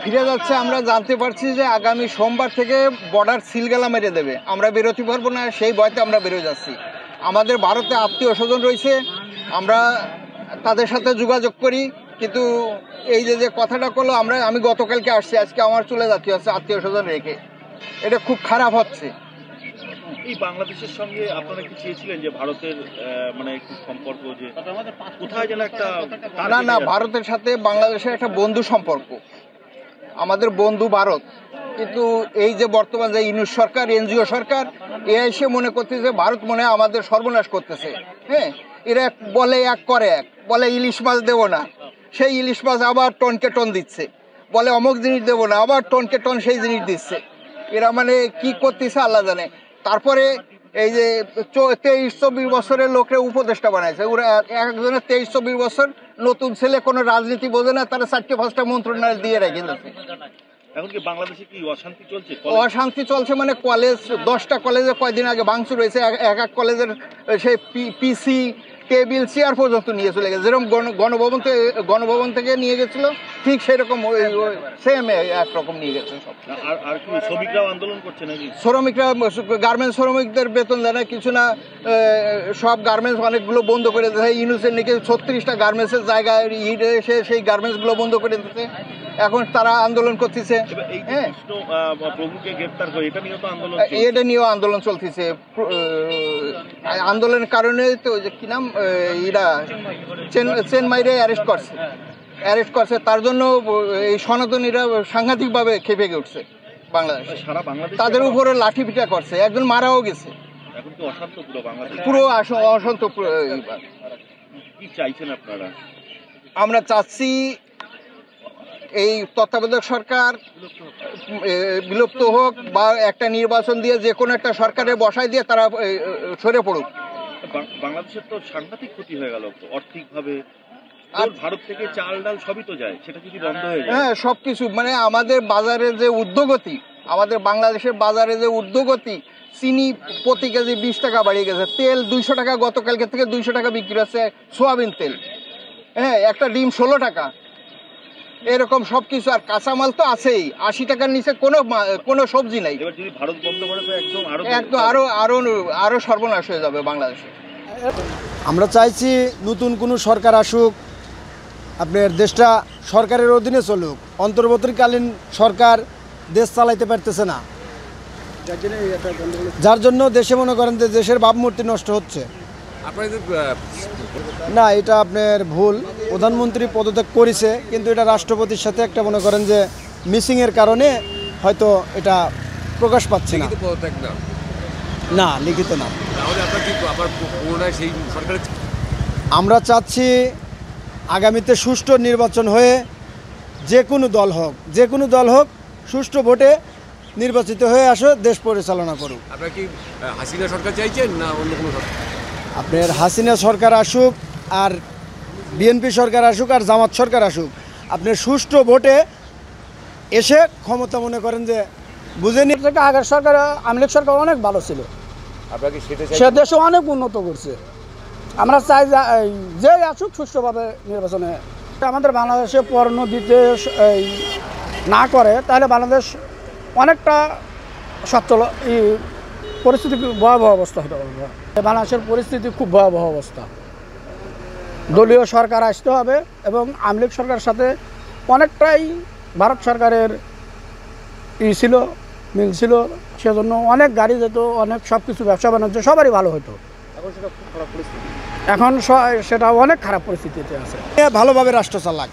ফিরে যাচ্ছে। আমরা জানতে পারছি যে আগামী সোমবার থেকে বর্ডার সিলগালা মেরে দেবে, আমরা বেরোতে পারবো না, সেই ভয়তে আমরা বেরোয় যাচ্ছি। আমাদের ভারতে আত্মীয় স্বজন রয়েছে, আমরা তাদের সাথে যোগাযোগ করি, কিন্তু এই যে কথাটা করলো, আমি গতকালকে আসছি, আজকে আমার চলে যাচ্ছি হচ্ছে আত্মীয় স্বজন রেখে। এটা খুব খারাপ হচ্ছে। এই বাংলাদেশের সঙ্গে আপনারা কি চেয়েছিলেন যে ভারতের মানে একটু সম্পর্ক, যে কোথায় যেন একটা না, ভারতের সাথে বাংলাদেশের একটা বন্ধু সম্পর্ক, আমাদের বন্ধু ভারত। কিন্তু এই যে বর্তমান যে ইউনুস সরকার, এনজিও সরকার, এ এসে মনে করতেছে ভারত মনে হয় আমাদের সর্বনাশ করতেছে। হ্যাঁ, এরা বলে এক করে এক, বলে ইলিশ মাছ দেবো না, সেই ইলিশ মাছ আবার টনকে টন দিচ্ছে, বলে অমুক জিনিস দেবো না, আবার টনকে টন সেই জিনিস দিচ্ছে। এরা মানে কি করতেছে আল্লাহ জানে। তারপরে এই যে 23-24 বছরের লোকরে উপদেষ্টা বানাইছে, ওরা একজনের 23-24 বছর, নতুন ছেলে, কোনো রাজনীতি বোঝে না, তারা 4-5টা মন্ত্রণালয় দিয়ে রেখে যাচ্ছে। এখন কি বাংলাদেশে কি অশান্তি চলছে? অশান্তি চলছে মানে কলেজ, 10টা কলেজে কয়দিন আগে ভাঙচুর হয়েছে, এক কলেজের সেই পিসি, টেবিল, চেয়ার পর্যন্ত নিয়ে চলে গেছে। যেরকম গণভবন থেকে নিয়ে গেছিল, ঠিক সেরকম সেম একরকম নিয়ে গেছে সব। আর কি শ্রমিকরাও আন্দোলন করছে নাকি? শ্রমিকরা, গার্মেন্টস শ্রমিকদের বেতন দেয় না, কিছু না, সব গার্মেন্টস অনেকগুলো বন্ধ করে দিয়েছে। ইউনুসের নাকি 36টা গার্মেন্টসের জায়গায় এসে সেই গার্মেন্টসগুলো বন্ধ করে দিতেছে, এখন তারা আন্দোলন করতেছে। হ্যাঁ, এটা নিয়েও আন্দোলন চলতেছে। আন্দোলনের কারণে তো কি নাম, এরা চেনমাইরে অ্যারেস্ট করছে, তার জন্য এই সনাতনীরা সাংঘাতিকভাবে খেপে উঠছে। বাংলাদেশ তাদের উপরে লাঠি পিটা করছে, একজন মারাও গেছে। পুরো অশান্ত। কি চাইছেন আপনারা? আমরা চাচ্ছি এই তত্ত্বাবধায়ক সরকার বিলুপ্ত হোক, বা একটা নির্বাচন দিয়ে যে কোনো একটা সরকারে বসাই দিয়ে তারা সরে পড়ুক। বাংলাদেশের তো সাংঘাতিক ক্ষতি হয়ে গেল আর্থিকভাবে। ভারত থেকে চাল ডাল সবই তো যায়, সেটা যদি বন্ধ হয়ে যায়। হ্যাঁ, সবকিছু মানে আমাদের বাজারে যে ঊর্ধ্বগতি, আমাদের বাংলাদেশের বাজারে যে ঊর্ধ্বগতি, চিনি প্রতি কেজি 20 টাকা বাড়িয়ে গেছে, তেল 200 টাকা, গতকালকে থেকে 200 টাকা বিক্রি হচ্ছে সোয়াবিন তেল। হ্যাঁ, একটা ডিম 16 টাকা, এরকম সবকিছু। আর কাঁচামাল তো আছেই, 80 টাকার নিচে কোনো সবজি নাই। ভারত বন্ধ করে তো একদম আরো সর্বনাশ হয়ে যাবে বাংলাদেশে। আমরা চাইছি নতুন কোনো সরকার আসুক, আপনার দেশটা সরকারের অধীনে চলুক। অন্তর্বর্তীকালীন সরকার দেশ চালাইতে পারতেছে না, যার জন্য দেশে মনে করেন যে দেশের ভাবমূর্তি নষ্ট হচ্ছে। না, এটা আপনার ভুল। প্রধানমন্ত্রী পদত্যাগ করেছে, কিন্তু এটা রাষ্ট্রপতির সাথে একটা মনে করেন যে মিসিংয়ের কারণে হয়তো এটা প্রকাশ পাচ্ছে না। না, লিখিত না। আমরা চাচ্ছি আগামীতে সুষ্ঠু নির্বাচন হয়ে যে কোনো দল হোক সুষ্ঠু ভোটে নির্বাচিত হয়ে আসে, দেশ পরিচালনা করুক। আপনারা কি হাসিনা সরকার চাইছেন না অন্য কোনো সরকার? আপনার হাসিনা সরকার আসুক, আর বিএনপি সরকার আসুক, আর জামাত সরকার আসুক, আপনার সুষ্ঠু ভোটে এসে ক্ষমতা মনে করেন যে বুঝে নিয়ে। আগের সরকার, আওয়ামী লীগ সরকার অনেক ভালো ছিল, সে দেশে অনেক উন্নত করছে। আমরা চাই যে আসুক সুষ্ঠুভাবে নির্বাচনে। আমাদের বাংলাদেশে পণ্য দিতে না করে, তাহলে বাংলাদেশ অনেকটা সচ্ছল পরিস্থিতি, ভয়াবহ অবস্থা হতে পারবে। বাংলাদেশের পরিস্থিতি খুব ভয়াবহ অবস্থা। দলীয় সরকার আসতে হবে, এবং আওয়ামী লীগ সরকারের সাথে অনেকটাই ভারত সরকারের ছিল, মিল ছিল, সেজন্য অনেক গাড়ি যেত, অনেক সব কিছু ব্যবসা বাণিজ্য সবারই ভালো হতো। এখন সেটা অনেক খারাপ পরিস্থিতিতে আছে। ভালোভাবে রাষ্ট্র চালাক।